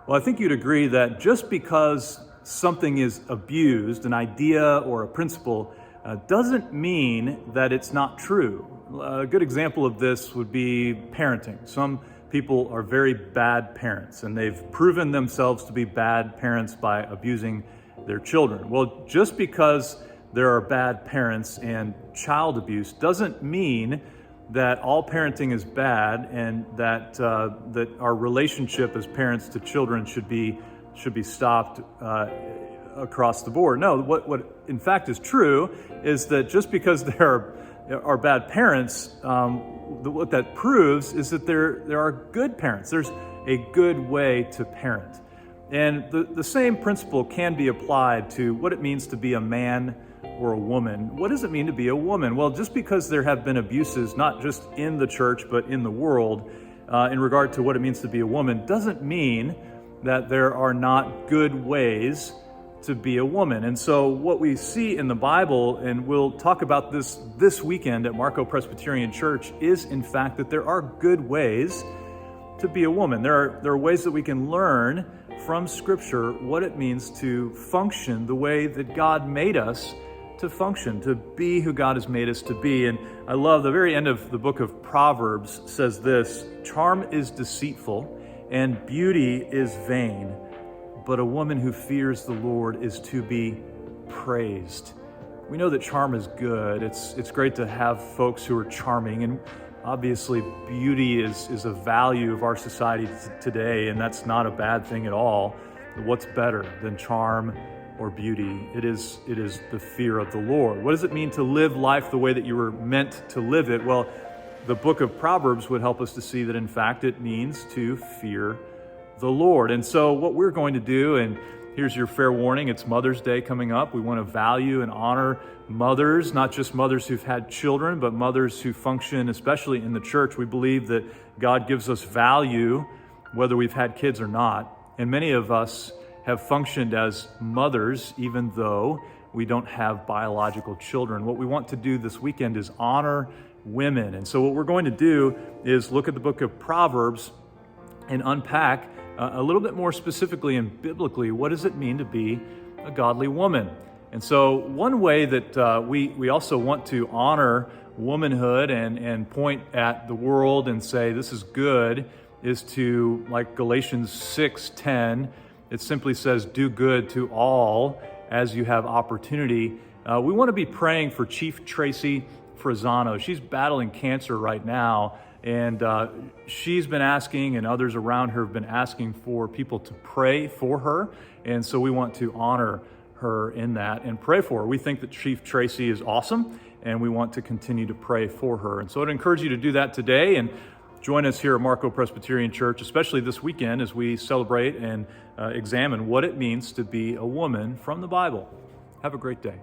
Well, I think you'd agree that just because something is abused, an idea or a principle, doesn't mean that it's not true. A good example of this would be parenting. Some people are very bad parents, and they've proven themselves to be bad parents by abusing their children. Well, just because there are bad parents and child abuse doesn't mean that all parenting is bad and that our relationship as parents to children should be stopped across the board. No, what in fact is true is that just because there are bad parents, what that proves is that there are good parents. There's a good way to parent. And the same principle can be applied to what it means to be a man or a woman. What does it mean to be a woman? Well, just because there have been abuses, not just in the church, but in the world, in regard to what it means to be a woman, doesn't mean that there are not good ways to be a woman. And so what we see in the Bible, and we'll talk about this weekend at Marco Presbyterian Church, is in fact that there are good ways to be a woman. There are ways that we can learn from Scripture what it means to function the way that God made us to function, to be who God has made us to be. And I love the very end of the book of Proverbs says this: charm is deceitful and beauty is vain, but a woman who fears the Lord is to be praised. We know that charm is good. It's great to have folks who are charming, and obviously beauty is a value of our society today, and that's not a bad thing at all. What's better than charm or beauty? It is the fear of the Lord. What does it mean to live life the way that you were meant to live it? Well, the book of Proverbs would help us to see that in fact it means to fear the Lord. And so what we're going to do, and here's your fair warning, it's Mother's Day coming up. We want to value and honor mothers, not just mothers who've had children, but mothers who function, especially in the church. We believe that God gives us value whether we've had kids or not. And many of us have functioned as mothers even though we don't have biological children. What we want to do this weekend is honor women. And so what we're going to do is look at the book of Proverbs and unpack a little bit more specifically and biblically, what does it mean to be a godly woman? And so one way that we also want to honor womanhood and point at the world and say this is good is to, like Galatians 6:10, it simply says, do good to all as you have opportunity. We want to be praying for Chief Tracy Frazzano. She's battling cancer right now, and she's been asking, and others around her have been asking for people to pray for her. And so we want to honor her in that and pray for her. We think that Chief Tracy is awesome, and we want to continue to pray for her. And so I'd encourage you to do that today and join us here at Marco Presbyterian Church, especially this weekend as we celebrate and examine what it means to be a woman from the Bible. Have a great day.